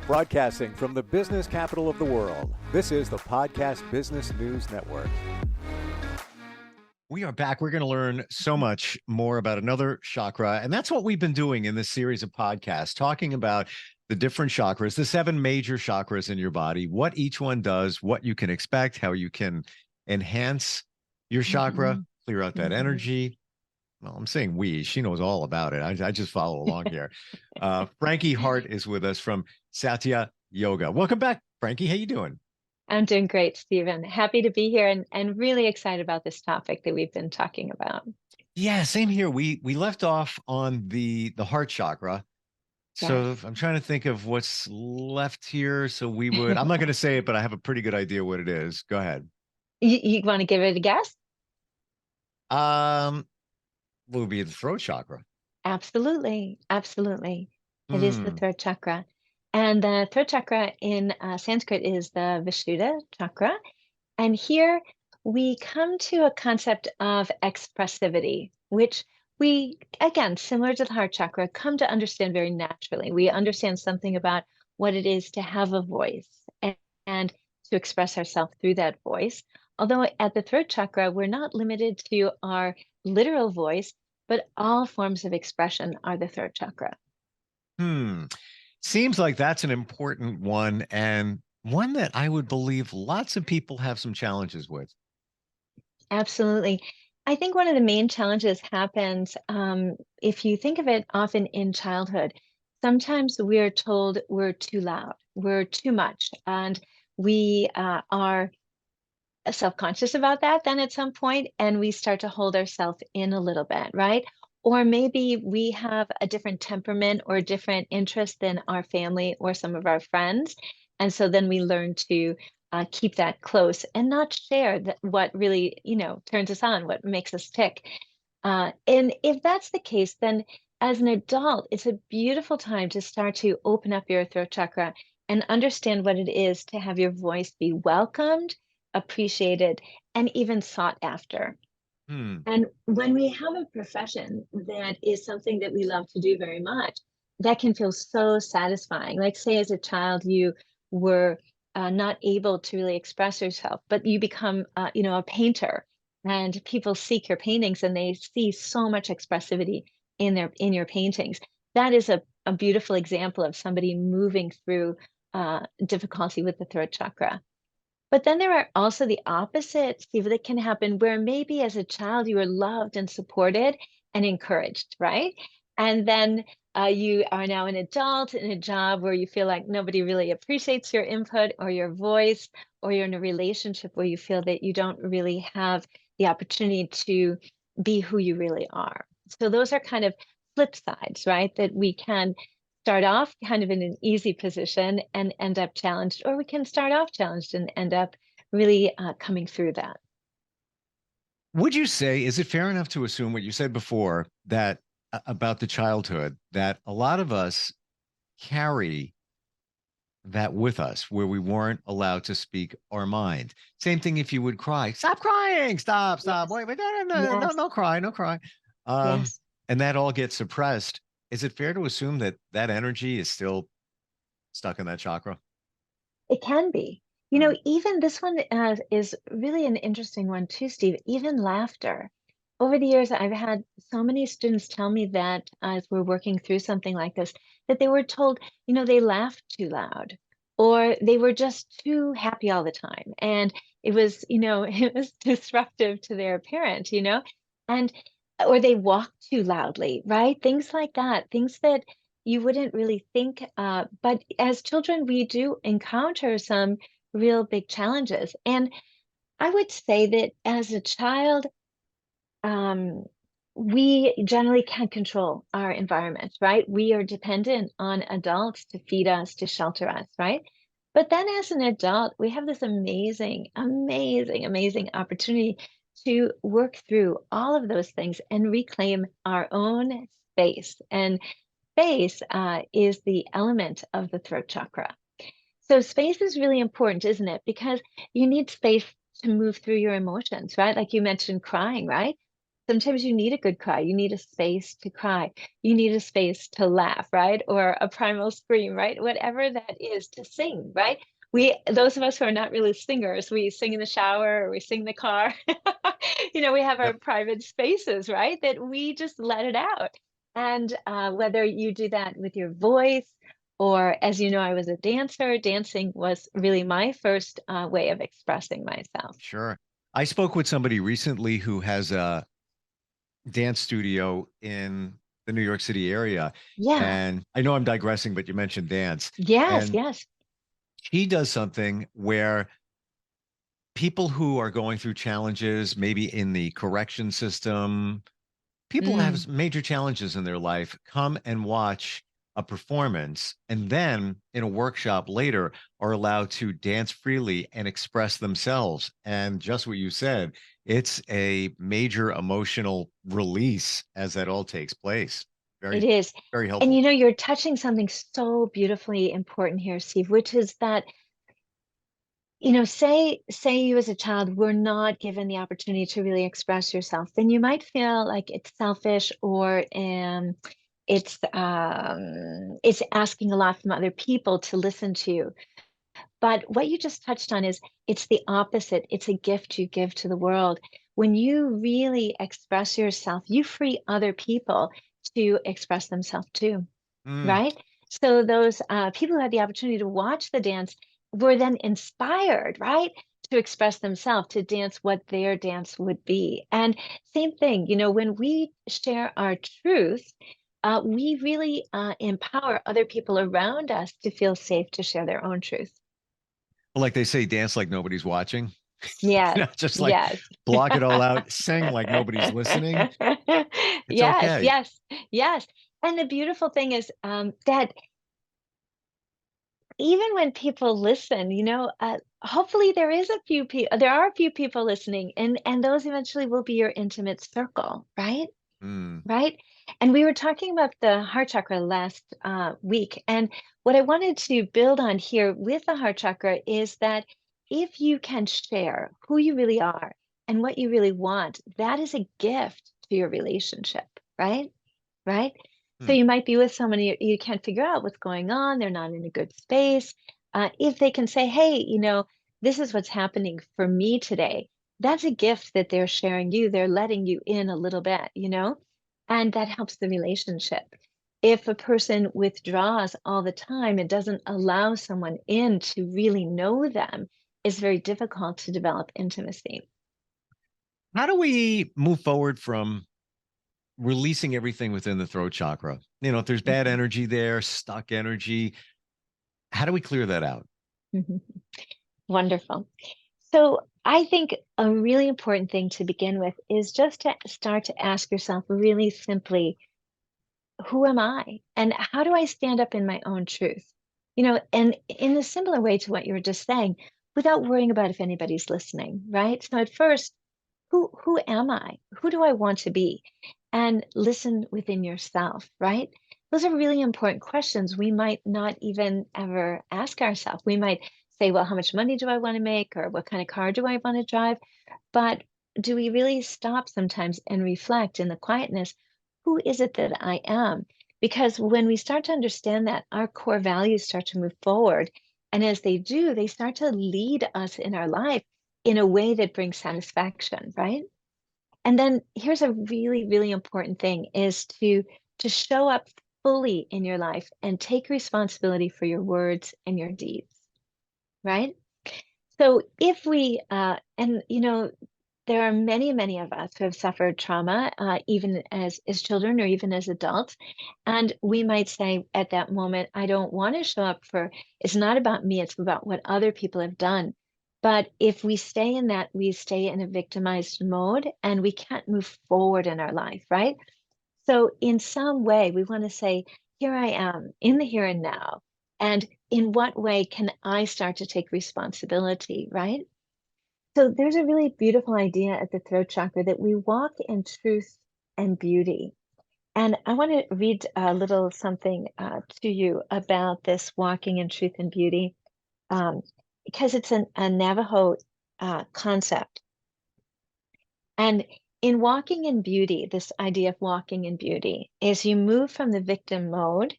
Broadcasting from the business capital of the world, this is the Podcast Business News Network. We are back. We're going to learn so much more about another chakra. And that's what we've been doing in this series of podcasts, talking about the different chakras, the 7 major chakras in your body, what each one does, what you can expect, how you can enhance your chakra, clear out that energy. Well, I'm saying she knows all about it. I just follow along here. Frankie Hart is with us from Satya Yoga. Welcome back, Frankie. How you doing? I'm doing great, Stephen. Happy to be here and really excited about this topic that we've been talking about. Yeah, same here. We left off on the heart chakra. So Yes. I'm trying to think of what's left here. So I'm not going to say it, but I have a pretty good idea what it is. Go ahead. You want to give it a guess? Will be the throat chakra. Absolutely. Absolutely. It is the throat chakra. And the throat chakra in Sanskrit is the Vishuddha chakra. And here we come to a concept of expressivity, which we, again, similar to the heart chakra, come to understand very naturally. We understand something about what it is to have a voice and to express ourselves through that voice. Although at the throat chakra, we're not limited to our literal voice, but all forms of expression are the throat chakra. Seems like that's an important one, and one that I would believe lots of people have some challenges with. Absolutely. I think one of the main challenges happens if you think of it often in childhood. Sometimes we're told we're too loud, we're too much, and we are self-conscious about that then at some point, and we start to hold ourselves in a little bit, right? Or maybe we have a different temperament or a different interest than our family or some of our friends. And so then we learn to keep that close and not share what really, turns us on, what makes us tick. And if that's the case, then as an adult, it's a beautiful time to start to open up your throat chakra and understand what it is to have your voice be welcomed, appreciated, and even sought after. And when we have a profession that is something that we love to do very much, that can feel so satisfying. Like, say, as a child, you were not able to really express yourself, but you become, a painter, and people seek your paintings and they see so much expressivity in your paintings. That is a beautiful example of somebody moving through difficulty with the throat chakra. But then there are also the opposite, Steve, that can happen where maybe as a child you were loved and supported and encouraged, right? And then you are now an adult in a job where you feel like nobody really appreciates your input or your voice, or you're in a relationship where you feel that you don't really have the opportunity to be who you really are. So those are kind of flip sides, right? That we can start off kind of in an easy position and end up challenged, or we can start off challenged and end up really coming through that. Would you say, is it fair enough to assume what you said before that about the childhood, that a lot of us carry that with us where we weren't allowed to speak our mind? Same thing if you would cry, stop crying, stop, Yes. wait, no cry, no cry. Yes. And that all gets suppressed. Is it fair to assume that that energy is still stuck in that chakra? It can be. Even this one is really an interesting one too, Steve. Even laughter. Over the years, I've had so many students tell me that as we're working through something like this, that they were told, they laughed too loud, or they were just too happy all the time. And it was, it was disruptive to their parent, and or they walked too loudly, right? Things like that, things that you wouldn't really think. But as children, we do encounter some real big challenges. And I would say that as a child, um, we generally can't control our environment, right? We are dependent on adults to feed us, to shelter us, right? But then as an adult, we have this amazing, amazing, amazing opportunity to work through all of those things and reclaim our own space. And space is the element of the throat chakra. So space is really important, isn't it? Because you need space to move through your emotions, right? Like you mentioned crying, right? Sometimes you need a good cry. You need a space to cry. You need a space to laugh, right? Or a primal scream, right? Whatever that is, to sing, right? Those of us who are not really singers, we sing in the shower or we sing in the car. We have our Yep. private spaces, right? That we just let it out. And whether you do that with your voice, or as you know, I was a dancer. Dancing was really my first way of expressing myself. Sure. I spoke with somebody recently who has a dance studio in the New York City area. Yeah. And I know I'm digressing, but you mentioned dance. Yes, And yes. he does something where people who are going through challenges, maybe in the correction system, people Mm. have major challenges in their life, come and watch a performance, and then in a workshop later are allowed to dance freely and express themselves. And just what you said, it's a major emotional release as that all takes place. It Very, is. very And helpful. you're touching something so beautifully important here, Steve, which is that, say you as a child were not given the opportunity to really express yourself, then you might feel like it's selfish, or it's asking a lot from other people to listen to you. But what you just touched on is, it's the opposite. It's a gift you give to the world. When you really express yourself, you free other people to express themselves too, Mm. right? So those people who had the opportunity to watch the dance were then inspired, right, to express themselves, to dance what their dance would be. And same thing, when we share our truth, we really empower other people around us to feel safe to share their own truth. Well, like they say, dance like nobody's watching. Yes, Just like yes. block it all out, sing like nobody's listening. It's Yes, okay. yes, yes. And the beautiful thing is that even when people listen, hopefully there are a few people listening, and those eventually will be your intimate circle, right? Mm. Right? And we were talking about the heart chakra last week. And what I wanted to build on here with the heart chakra is that if you can share who you really are and what you really want, that is a gift to your relationship, right? Right? So Mm. you might be with someone, you can't figure out what's going on, they're not in a good space. If they can say, hey, this is what's happening for me today, that's a gift that they're sharing you. They're letting you in a little bit. And that helps the relationship. If a person withdraws all the time and doesn't allow someone in to really know them, it's very difficult to develop intimacy. How do we move forward from releasing everything within the throat chakra? If there's bad Mhm. energy there, stuck energy, how do we clear that out? Mhm. Wonderful. So I think a really important thing to begin with is just to start to ask yourself really simply, who am I? And how do I stand up in my own truth? And in a similar way to what you were just saying, without worrying about if anybody's listening, right? So at first, who am I? Who do I want to be? And listen within yourself, right? Those are really important questions we might not even ever ask ourselves. We might say, well, how much money do I want to make? Or what kind of car do I want to drive? But do we really stop sometimes and reflect in the quietness? Who is it that I am? Because when we start to understand that, our core values start to move forward. And as they do, they start to lead us in our life in a way that brings satisfaction, right? And then here's a really, really important thing is to show up fully in your life and take responsibility for your words and your deeds, right? So if we and there are many, many of us who have suffered trauma, even as children or even as adults. And we might say at that moment, I don't want to show up for, it's not about me, it's about what other people have done. But if we stay in that, we stay in a victimized mode and we can't move forward in our life, right? So in some way, we want to say, here I am in the here and now. And in what way can I start to take responsibility, right? So there's a really beautiful idea at the throat chakra that we walk in truth and beauty. And I want to read a little something to you about this walking in truth and beauty, um, because it's a Navajo concept. And in walking in beauty, this idea of walking in beauty is you move from the victim mode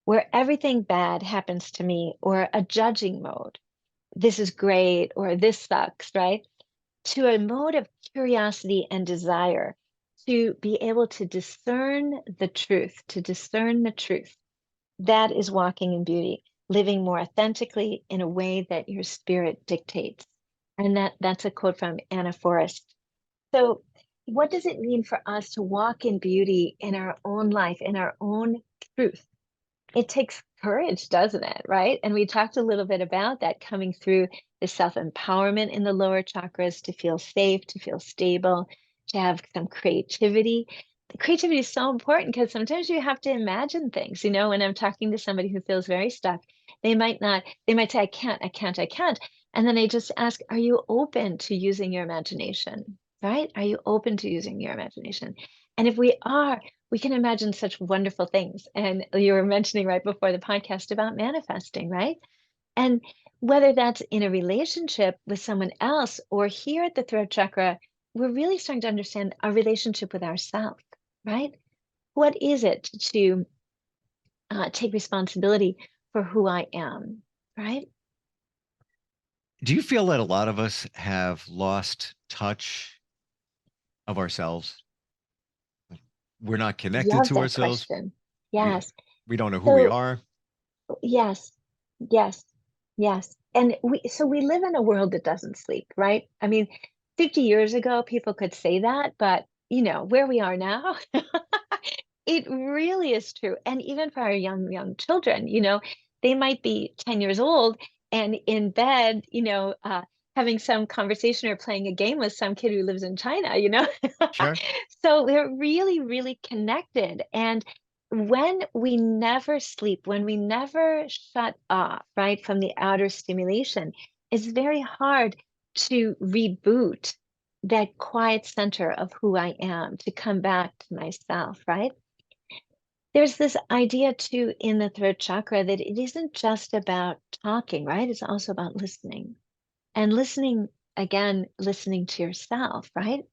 where everything bad happens to me, or a judging mode, this is great or this sucks, right? To a mode of curiosity and desire to be able to discern the truth, to discern the truth. That is walking in beauty, living more authentically in a way that your spirit dictates. And that's a quote from Anna Forrest. So what does it mean for us to walk in beauty in our own life, in our own truth? It takes courage, doesn't it? Right. And we talked a little bit about that coming through the self-empowerment in the lower chakras to feel safe, to feel stable, to have some creativity. The creativity is so important because sometimes you have to imagine things. You know, when I'm talking to somebody who feels very stuck, they might say, I can't, I can't, I can't. And then I just ask, are you open to using your imagination? Right? Are you open to using your imagination? And if we are, we can imagine such wonderful things. And you were mentioning right before the podcast about manifesting, right? And whether that's in a relationship with someone else or here at the throat chakra, we're really starting to understand our relationship with ourselves, right? What is it to take responsibility for who I am, right? Do you feel that a lot of us have lost touch of ourselves? We're not connected Love to that ourselves. question. We, Yes. we don't know who we So are. yes, yes, yes. And we live in a world that doesn't sleep, right? I mean, 50 years ago, people could say that, but you know, where we are now, it really is true. And even for our young children, you know, they might be 10 years old and in bed, you know, having some conversation or playing a game with some kid who lives in China, you know? Sure. So they're really, really connected. And when we never sleep, when we never shut off, right, from the outer stimulation, it's very hard to reboot that quiet center of who I am, to come back to myself, right? There's this idea too in the throat chakra that it isn't just about talking, right? It's also about listening. And listening, again, listening to yourself, right?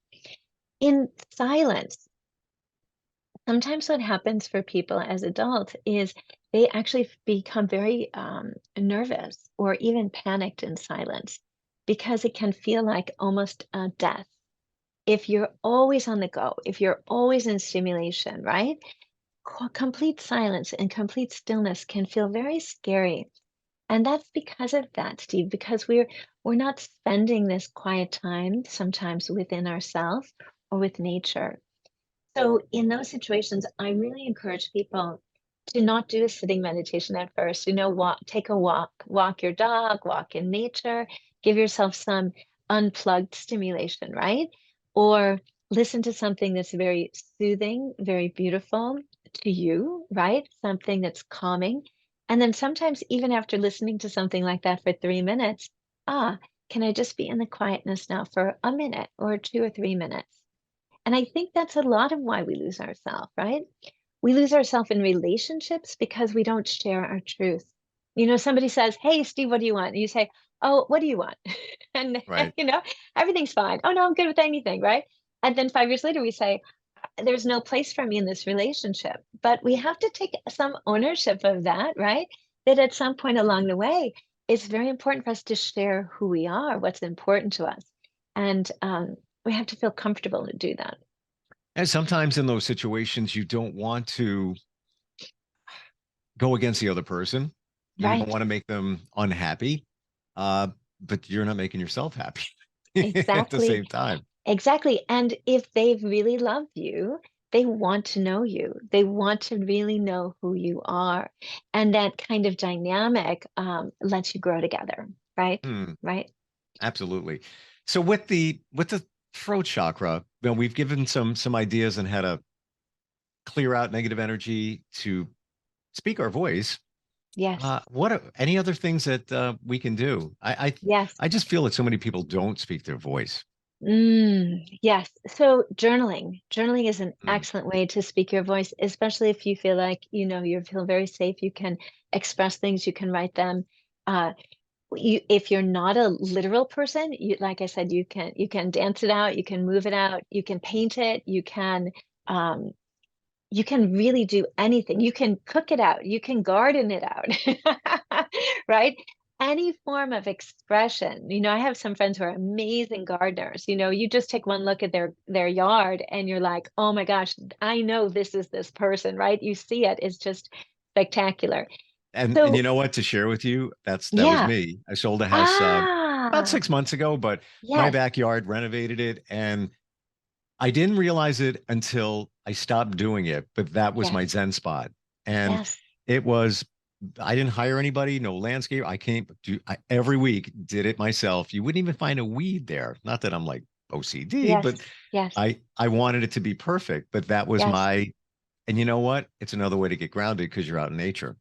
In silence, sometimes what happens for people as adults is they actually become very nervous or even panicked in silence because it can feel like almost a death. If you're always on the go, if you're always in stimulation, right? Complete silence and complete stillness can feel very scary. And that's because of that, Steve, because we're not spending this quiet time sometimes within ourselves or with nature. So in those situations, I really encourage people to not do a sitting meditation at first. You know, take a walk your dog, walk in nature, give yourself some unplugged stimulation, right? Or listen to something that's very soothing, very beautiful to you, right? Something that's calming. And then sometimes even after listening to something like that for 3 minutes, can I just be in the quietness now for a minute or 2 or 3 minutes? And I think that's a lot of why we lose ourselves, right? We lose ourselves in relationships because we don't share our truth. You know, somebody says, "Hey, Steve, what do you want?" And you say, "Oh, what do you want?" And, Right. you know, everything's fine. "Oh, no, I'm good with anything," right? And then 5 years later, we say, "There's no place for me in this relationship." But we have to take some ownership of that, right? That at some point along the way, it's very important for us to share who we are, what's important to us. And we have to feel comfortable to do that. And sometimes in those situations, you don't want to go against the other person. You don't Right. want to make them unhappy, uh, but you're not making yourself happy at the Exactly. same time. Exactly. And if they really love you, they want to know you. They want to really know who you are. And that kind of dynamic lets you grow together. Right. Hmm, Right. absolutely. So with the throat chakra, you know, we've given some ideas on how to clear out negative energy to speak our voice. Yes. What are any other things that we can do? Yes. I just feel that so many people don't speak their voice. Yes. So journaling is an Mm, excellent way to speak your voice, especially if you feel like, you know, you feel very safe. You can express things, you can write them. Uh, if you're not a literal person, like I said, you can dance it out, you can move it out, you can paint it, um, you can really do anything. You can cook it out, you can garden it out, right? Any form of expression. I have some friends who are amazing gardeners. You just take one look at their yard and you're like, oh my gosh, I know this is this person, right? You see it, it's just spectacular. And you So know what, to share with you, that was yeah. me. I sold a house about Ah, 6 months ago, but my yes, backyard, renovated it, and I didn't realize it until I stopped doing it, but that was my yes, Zen spot. And yes, it was, I didn't hire anybody, no landscape. I came to every week, did it myself. You wouldn't even find a weed there. Not that I'm like OCD, yes, but yes, I wanted it to be perfect. But that was yes. and you know what? It's another way to get grounded because you're out in nature.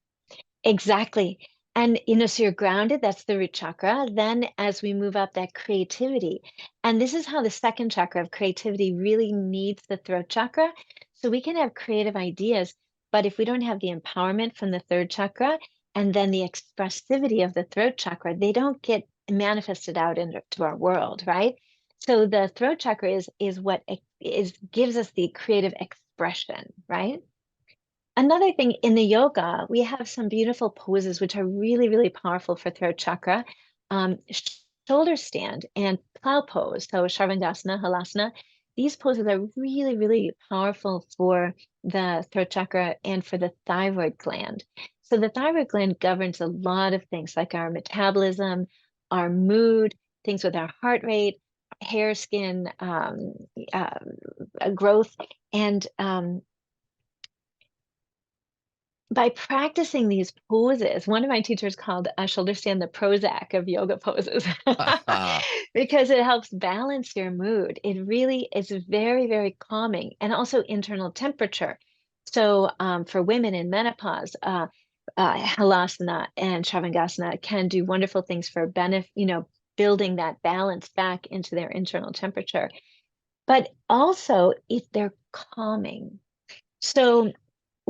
Exactly. And so you're grounded, that's the root chakra. Then as we move up, that creativity. And this is how the second chakra of creativity really needs the throat chakra. So we can have creative ideas, but if we don't have the empowerment from the third chakra and then the expressivity of the throat chakra, they don't get manifested out into our world, right? So the throat chakra is what is gives us the creative expression, right? Another thing in the yoga, we have some beautiful poses which are really, really powerful for throat chakra. Shoulder stand and plow pose, so Shavasana, Halasana. These poses are really, really powerful for the throat chakra and for the thyroid gland. So the thyroid gland governs a lot of things like our metabolism, our mood, things with our heart rate, hair, skin, uh, growth, and by practicing these poses, one of my teachers called a shoulder stand the Prozac of yoga poses because it helps balance your mood. It really is very, very calming and also internal temperature. So for women in menopause, Halasana and Shavasana can do wonderful things for building that balance back into their internal temperature. But also if they're calming. So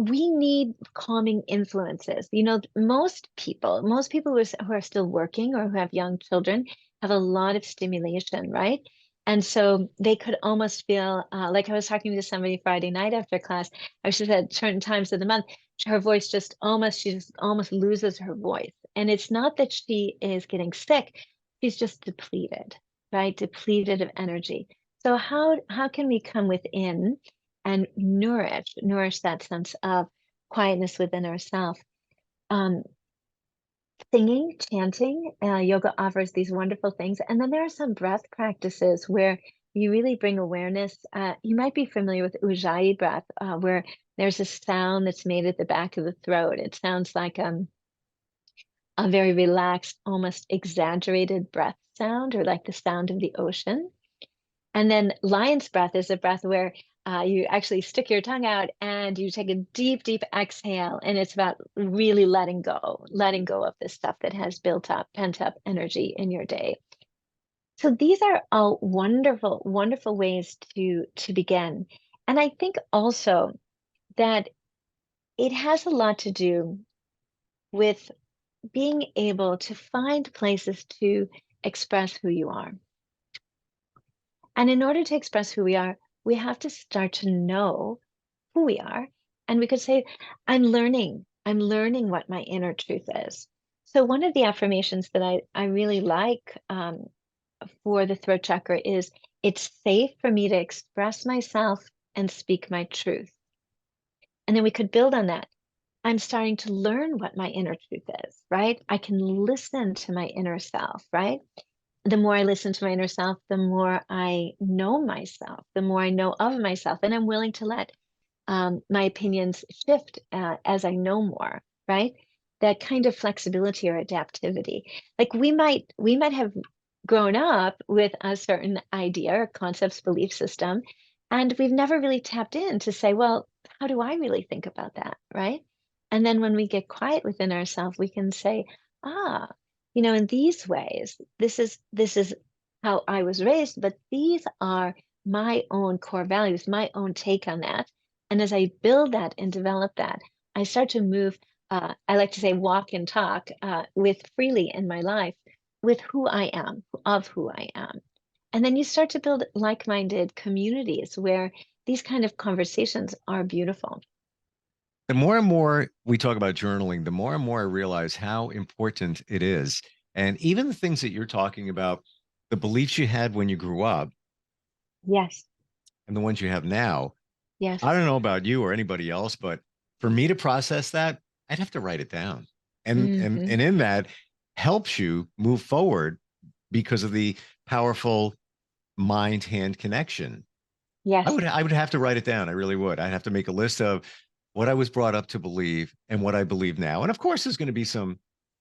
we need calming influences. Most people who are still working or who have young children have a lot of stimulation, right? And so they could almost feel like I was talking to somebody Friday night after class. I was at certain times of the month, she just almost loses her voice. And it's not that she is getting sick, she's just depleted, right? Depleted of energy. So how can we come within and nourish that sense of quietness within ourselves? Um, Singing, chanting, yoga offers these wonderful things. And then there are some breath practices where you really bring awareness. You might be familiar with Ujjayi breath, where there's a sound that's made at the back of the throat. It sounds like a very relaxed, almost exaggerated breath sound, or like the sound of the ocean. And then lion's breath is a breath where you actually stick your tongue out and you take a deep, deep exhale. And it's about really letting go of the stuff that has built up, pent up energy in your day. So these are all wonderful, wonderful ways to begin. And I think also that it has a lot to do with being able to find places to express who you are. And in order to express who we are, we have to start to know who we are. And we could say, I'm learning what my inner truth is. So one of the affirmations that I really like for the throat chakra is, it's safe for me to express myself and speak my truth. And then we could build on that. I'm starting to learn what my inner truth is, right? I can listen to my inner self, right? The more I listen to my inner self, the more I know myself, the more I know of myself, and I'm willing to let my opinions shift as I know more, right? That kind of flexibility or adaptivity. Like we might have grown up with a certain idea or concepts, belief system, and we've never really tapped in to say, well, how do I really think about that, right? And then when we get quiet within ourselves, we can say, ah, in these ways, this is how I was raised, but these are my own core values, my own take on that. And as I build that and develop that, I start to move, I like to say walk and talk with freely in my life with who I am, of who I am. And then you start to build like-minded communities where these kind of conversations are beautiful. The more and more we talk about journaling, the more and more I realize how important it is. And even the things that you're talking about, the beliefs you had when you grew up Yes, and the ones you have now, yes. I don't know about you or anybody else, but for me to process that, I'd have to write it down. And and Hmm. and in that helps you move forward because of the powerful mind-hand connection. I Yes, would I would have to write it down. I really would. I'd have to make a list of what I was brought up to believe and what I believe now. And of course, there's going to be some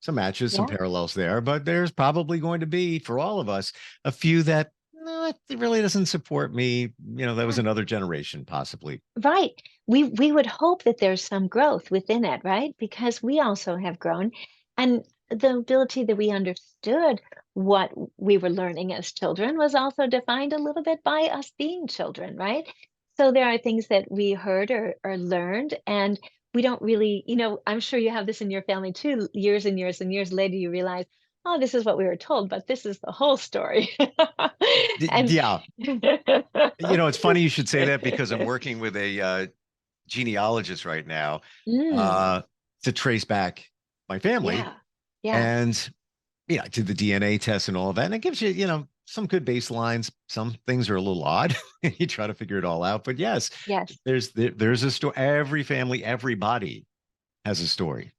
matches, some yeah. parallels there, but there's probably going to be for all of us a few that no, it really doesn't support me. That was Yeah. another generation, possibly. Right. We would hope that there's some growth within it, right? Because we also have grown. And the ability that we understood what we were learning as children was also defined a little bit by us being children, right? So there are things that we heard or learned, and we don't really, I'm sure you have this in your family too. Years and years and years later, you realize, oh, this is what we were told, but this is the whole story. And Yeah, it's funny you should say that because I'm working with a genealogist right now Mm, uh, to trace back my family. yeah, yeah. And I did the DNA test and all of that. And it gives you, some good baselines. Some things are a little odd. You try to figure it all out. But yes, Yes, there's a story. Every family, everybody has a story.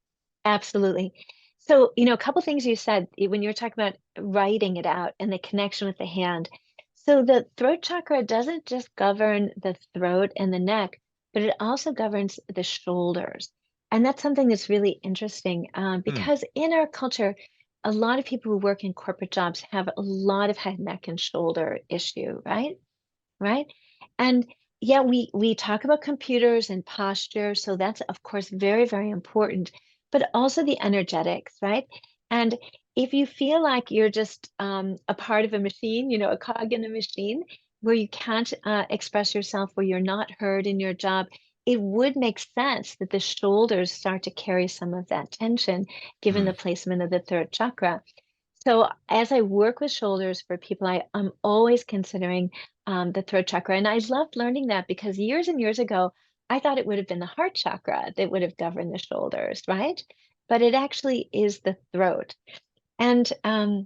absolutely. So, a couple things you said when you were talking about writing it out and the connection with the hand. So the throat chakra doesn't just govern the throat and the neck, but it also governs the shoulders. And that's something that's really interesting Hmm. because in our culture, a lot of people who work in corporate jobs have a lot of head, neck, and shoulder issue, right? Right? And yeah, we talk about computers and posture, so that's of course very, very important, but also the energetics, right? And if you feel like you're just a part of a machine, a cog in a machine, where you can't express yourself, where you're not heard in your job, it would make sense that the shoulders start to carry some of that tension, given Hmm. the placement of the third chakra. So as I work with shoulders for people, I'm always considering the throat chakra. And I loved learning that because years and years ago, I thought it would have been the heart chakra that would have governed the shoulders, right? But it actually is the throat. And Can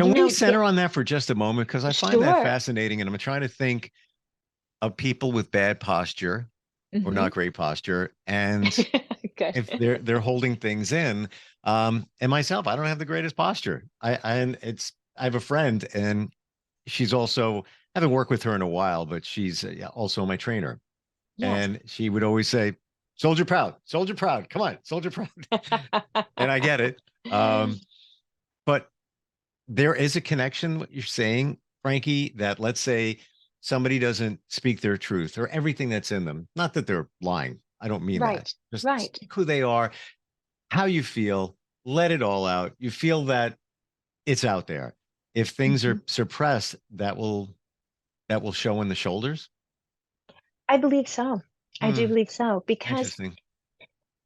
we yeah, center on that for just a moment? Because I find that sure. fascinating. And I'm trying to think of people with bad posture or Hmm. not great posture. And Good. if they're holding things in, and myself, I don't have the greatest posture. I have a friend and she's also, I haven't worked with her in a while, but she's yeah, also my trainer. Yes. And she would always say, soldier proud, come on, soldier proud. And I get it. But there is a connection, what you're saying, Frankie, that let's say somebody doesn't speak their truth or everything that's in them. Not that they're lying. I don't mean that. Right, Just right. speak who they are, how you feel, let it all out. You feel that it's out there. If things Mhm. are suppressed, that will show in the shoulders. I believe so. I do Hmm, believe so interesting.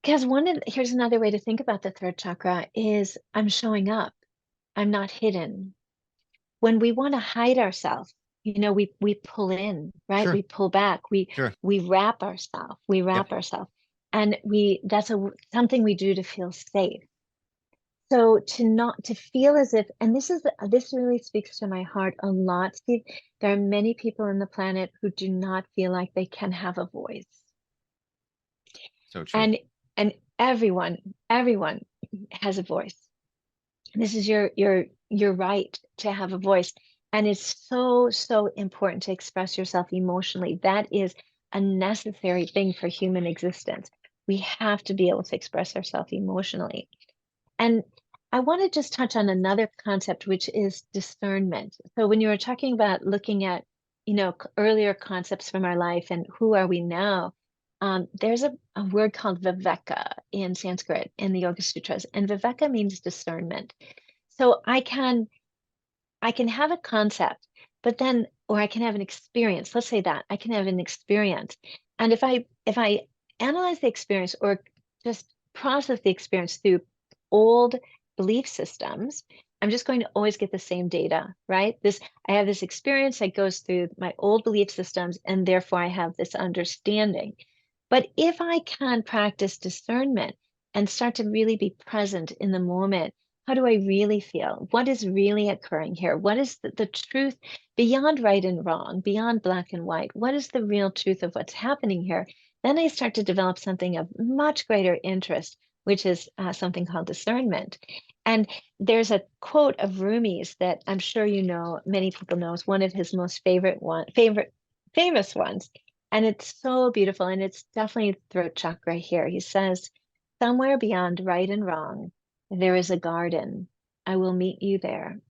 because here's another way to think about the third chakra is I'm showing up. I'm not hidden. When we want to hide ourselves, we pull in, right? Sure, We pull back. We sure. we wrap ourselves. We Yep. wrap ourselves. And that's something we do to feel safe. So to not to feel as if, and this really speaks to my heart a lot, Steve. There are many people on the planet who do not feel like they can have a voice. So true. And everyone has a voice. This is your right to have a voice. And it's so, so important to express yourself emotionally. That is a necessary thing for human existence. We have to be able to express ourselves emotionally. And I want to just touch on another concept, which is discernment. So when you were talking about looking at, earlier concepts from our life and who are we now, there's a word called viveka in Sanskrit in the Yoga Sutras, and viveka means discernment. So I can have a concept, but then, or I can have an experience. Let's say that I can have an experience. And if I analyze the experience or just process the experience through old belief systems I'm just going to always get the same data, right? I have this experience that goes through my old belief systems, and therefore I have this understanding. But if I can practice discernment and start to really be present in the moment, how do I really feel? What is really occurring here? What is the truth beyond right and wrong, beyond black and white? What is the real truth of what's happening here? Then I start to develop something of much greater interest, which is something called discernment. And there's a quote of Rumi's that I'm sure you know, many people know, is one of his most famous ones. And it's so beautiful. And it's definitely throat chakra here. He says, somewhere beyond right and wrong, there is a garden. I will meet you there.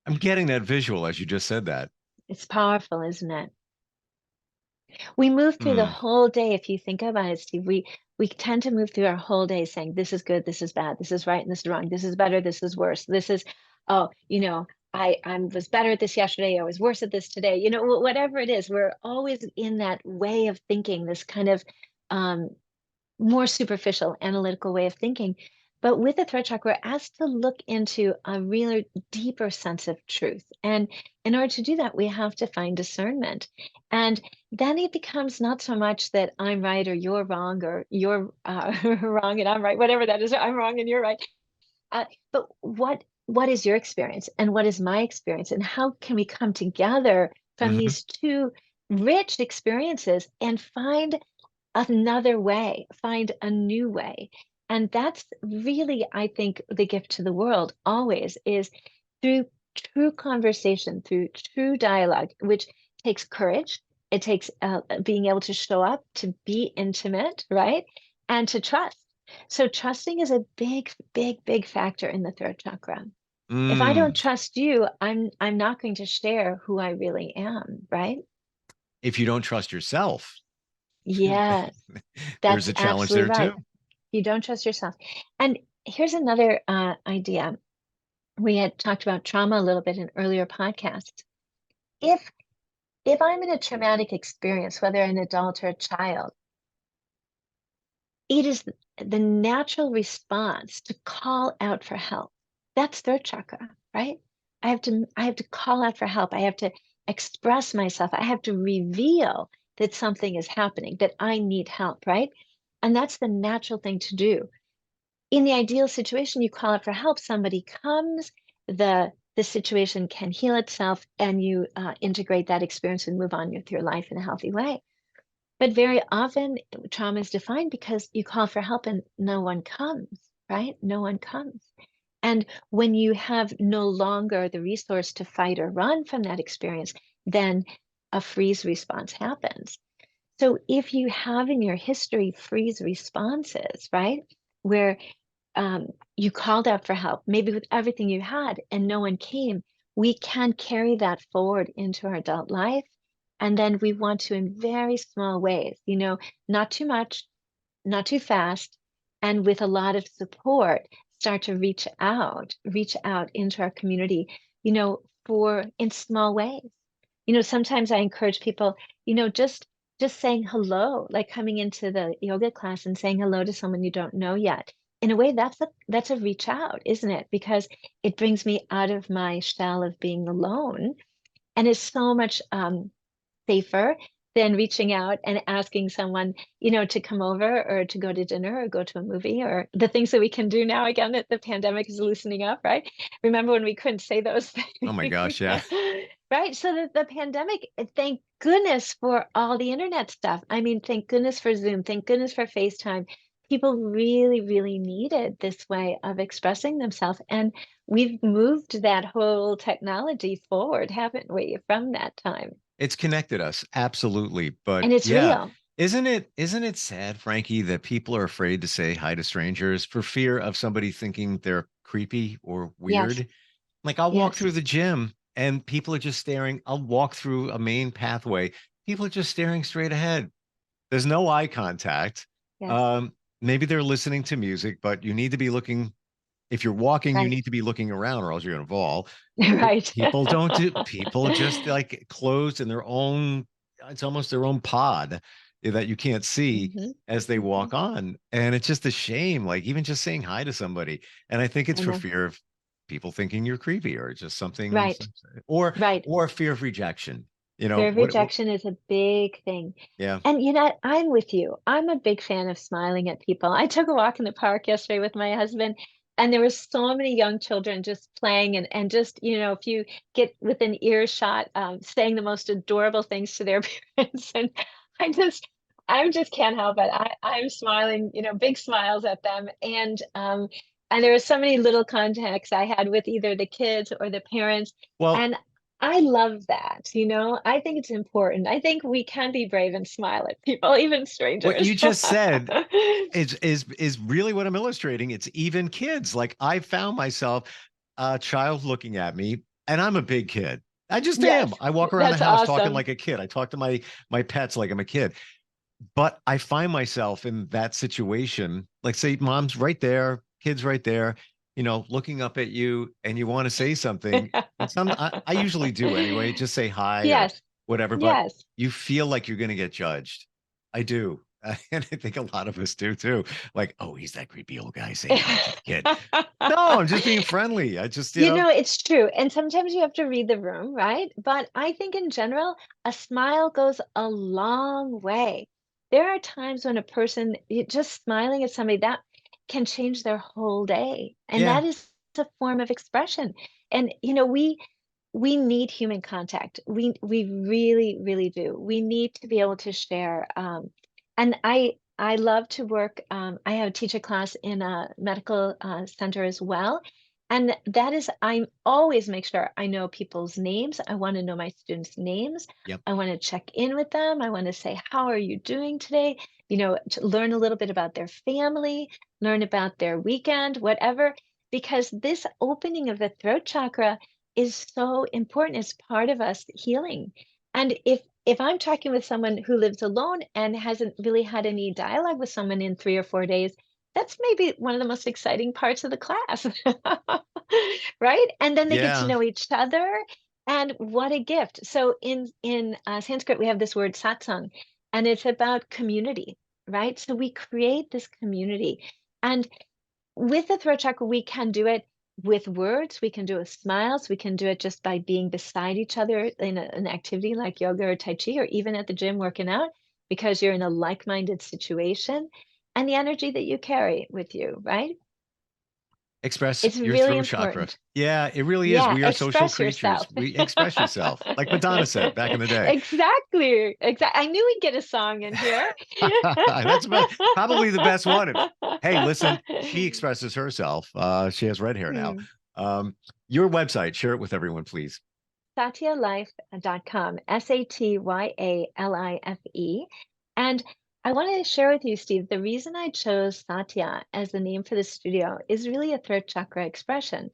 I'm getting that visual as you just said that. It's powerful, isn't it? We move through the Mm. whole day. If you think about it, Steve, we tend to move through our whole day saying, this is good, this is bad, this is right, and this is wrong, this is better, this is worse, this is, oh, I was better at this yesterday, I was worse at this today, whatever it is, we're always in that way of thinking, this kind of more superficial analytical way of thinking. But with the throat chakra, we're asked to look into a really deeper sense of truth. And in order to do that, we have to find discernment. And then it becomes not so much that I'm right or you're wrong and I'm right, whatever that is, I'm wrong and you're right. But what is your experience and what is my experience? And how can we come together from Hmm. these two rich experiences and find another way, find a new way? And that's really, I think, the gift to the world always is through true conversation, through true dialogue, which takes courage. It takes being able to show up, to be intimate, right? And to trust. So trusting is a big, big, big factor in the throat chakra. If I don't Mm. trust you, I'm not going to share who I really am, right? If you don't trust yourself, Yes, there's that's a challenge absolutely there too. right. You don't trust yourself. And here's another idea. We had talked about trauma a little bit in earlier podcasts. If if I'm in a traumatic experience, whether an adult or a child, it is the natural response to call out for help. That's third chakra, right? I have to call out for help. I have to express myself. I have to reveal that something is happening, that I need help, right? And that's the natural thing to do. In the ideal situation, you call out for help, somebody comes, the situation can heal itself, and you integrate that experience and move on with your life in a healthy way. But very often, trauma is defined because you call for help and no one comes, right? No one comes. And when you have no longer the resource to fight or run from that experience, then a freeze response happens. So if you have in your history freeze responses, right, where you called out for help, maybe with everything you had, and no one came, we can carry that forward into our adult life. And then we want to, in very small ways, not too much, not too fast, and with a lot of support, start to reach out into our community, for in small ways. Sometimes I encourage people, just saying hello, like coming into the yoga class and saying hello to someone you don't know yet. In a way, that's a reach out, isn't it? Because it brings me out of my shell of being alone, and is so much safer than reaching out and asking someone, to come over or to go to dinner or go to a movie or the things that we can do now. Again, that the pandemic is loosening up, right? Remember when we couldn't say those Oh my things? gosh, yeah. Right. So the pandemic, thank goodness for all the internet stuff. I mean, thank goodness for Zoom. Thank goodness for FaceTime. People really, really needed this way of expressing themselves. And we've moved that whole technology forward, haven't we, from that time? It's connected us, absolutely. But And it's yeah, real. isn't it sad, Frankie, that people are afraid to say hi to strangers for fear of somebody thinking they're creepy or Yes. weird? Like I'll walk Yes. through the gym and people are just staring. I'll walk through a main pathway. People are just staring straight ahead. There's no eye contact. Yes. Um, maybe they're listening to music, but you need to be looking. If you're walking, you Right. need to be looking around, or else you're going to fall. Right. People don't do. People just like closed in their own. It's almost their own pod. that you can't see Hmm. as they Hmm. walk on. And it's just a shame, like even just saying hi to somebody. And I think it's I for know. fear of people thinking you're creepy or just something, Right, or right. fear of rejection. Fear of What rejection is a big thing. yeah. And I'm with you. I'm a big fan of smiling at people. I took a walk in the park yesterday with my husband, and there were so many young children just playing and just, if you get within earshot, saying the most adorable things to their parents. And I just, I just can't help it. I'm smiling, big smiles at them. And there were so many little contacts I had with either the kids or the parents. Well, And I love that, I think it's important. I think we can be brave and smile at people, even what strangers. you just said is really what I'm illustrating. It's even kids. Like I found myself a child looking at me, and I'm a big kid. I just am. Yes, I walk around the that's house talking awesome. like a kid. I talk to my pets like I'm a kid. But I find myself in that situation, like say mom's right there, kids right there, looking up at you and you want to say something. And I usually do anyway, just say hi or Yes, whatever, but yes. you feel like you're going to get judged. I do. And I think a lot of us do too. Like, oh, he's that creepy old guy saying hi to the kid. No, I'm just being friendly. I just, It's true. And sometimes you have to read the room, right? But I think in general, a smile goes a long way. There are times when a person just smiling at somebody that can change their whole day. And yeah. that is a form of expression. And we need human contact. We really, really do. We need to be able to share. And I love to work. I have teach a class in a medical center as well. And that is, I always make sure I know people's names. I want to know my students' names. Yep. I want to check in with them. I want to say, how are you doing today? To learn a little bit about their family, learn about their weekend, whatever, because this opening of the throat chakra is so important. It's part of us healing. And if I'm talking with someone who lives alone and hasn't really had any dialogue with someone in 3 or 4 days, that's maybe one of the most exciting parts of the class. Right? And then they get to Yeah. know each other, and what a gift. So in Sanskrit, we have this word satsang, and it's about community, right? So we create this community. And with the throat chakra, we can do it with words, we can do it with smiles, we can do it just by being beside each other in an activity like yoga or tai chi, or even at the gym working out, because you're in a like-minded situation, and the energy that you carry with you, right? Express It's your really throat chakra. important. Yeah, it really is. Yeah, We are social express creatures. yourself. We express yourself, like Madonna said back in the day. Exactly. I knew we'd get a song in here. That's probably the best one. Hey, listen, she expresses herself. She has red hair now. Hmm. Your website, share it with everyone, please. SatyaLife.com, SATYALIFE. And I want to share with you, Steve, the reason I chose Satya as the name for the studio is really a throat chakra expression.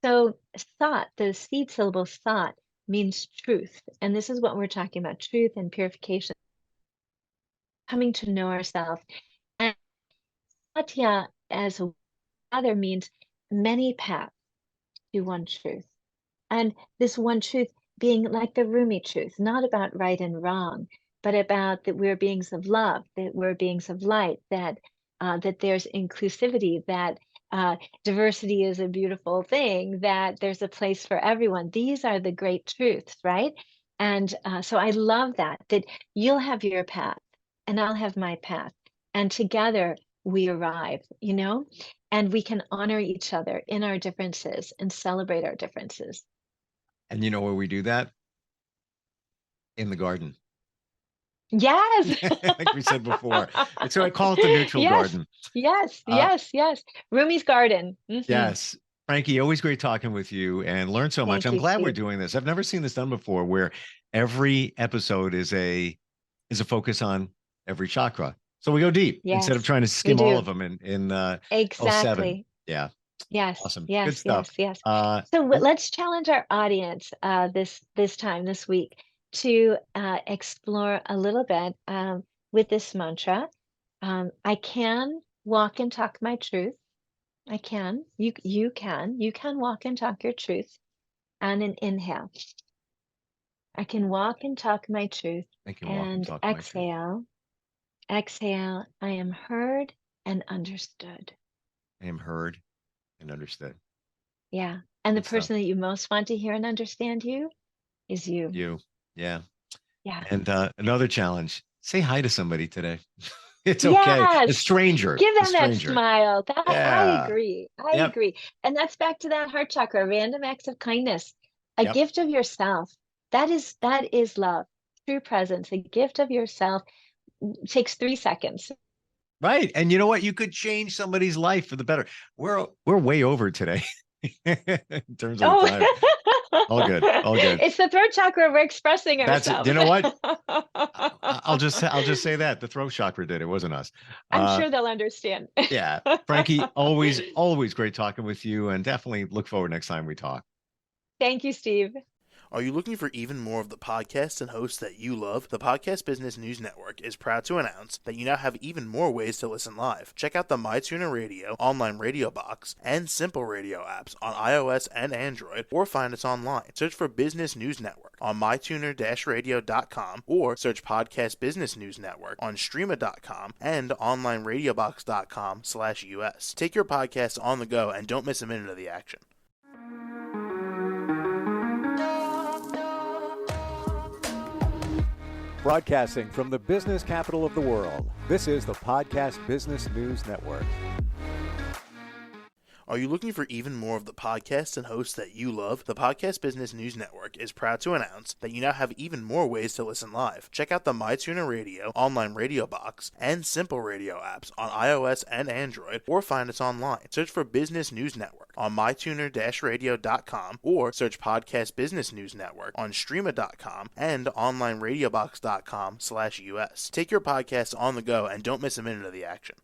So Sat, the seed syllable Sat, means truth. And this is what we're talking about, truth and purification, coming to know ourselves. And Satya as a other means many paths to one truth. And this one truth being like the Rumi truth, not about right and wrong, but about that we're beings of love, that we're beings of light, that there's inclusivity, that diversity is a beautiful thing, that there's a place for everyone. These are the great truths, right? And so I love that you'll have your path and I'll have my path. And together we arrive, and we can honor each other in our differences and celebrate our differences. And you know where we do that? In the garden. Yes. Like we said before. And so I call it the neutral Yes. garden. Yes. Uh, Yes. Yes. Rumi's garden. yes. Frankie, always great talking with you and learn so much. Thank I'm you, glad we're Steve. doing this. I've never seen this done before where every episode is a focus on every chakra. So we go deep instead of Yes, trying to we skim all of do. them in all seven. Exactly. Yeah. Yes. Awesome. Good Yes. stuff. Yes. Yes. Uh So l- let's challenge our audience this week to explore a little bit with this mantra. I can walk and talk my truth. I can. You can walk and talk your truth. And an inhale. I can walk and talk my truth, I can walk and and talk my truth. exhale. Exhale, I am heard and understood. I am heard and understood. Yeah. And the Good stuff. person that you most want to hear and understand you is you. You. Yeah. Yeah. And another challenge. Say hi to somebody today. It's okay. A Yes. stranger. Give A them that stranger. smile. That I Yeah. agree. I Yep. agree. And that's back to that heart chakra, random acts of kindness. A Yep. gift of yourself. That is love. True presence. A gift of yourself takes 3 seconds. Right. And you know what? You could change somebody's life for the better. We're way over today in terms of the Oh, time. All good. All good. it's the throat chakra. We're expressing That's it. ourselves. You know what? I'll just say that the throat chakra did. It wasn't us. I'm Uh, sure they'll understand. yeah. Frankie, always great talking with you, and definitely look forward next time we talk. Thank you, Steve. Are you looking for even more of the podcasts and hosts that you love? The Podcast Business News Network is proud to announce that you now have even more ways to listen live. Check out the MyTuner Radio, online radio box, and Simple Radio apps on iOS and Android, or find us online. Search for Business News Network on mytuner-radio.com, or search Podcast Business News Network on streama.com and onlineradiobox.com/US. Take your podcast on the go and don't miss a minute of the action. Broadcasting from the business capital of the world, this is the Podcast Business News Network. Are you looking for even more of the podcasts and hosts that you love? The Podcast Business News Network is proud to announce that you now have even more ways to listen live. Check out the MyTuner Radio, online radio box, and Simple Radio apps on iOS and Android, or find us online. Search for Business News Network on mytuner-radio.com, or search Podcast Business News Network on streama.com and onlineradiobox.com/US. Take your podcast on the go and don't miss a minute of the action.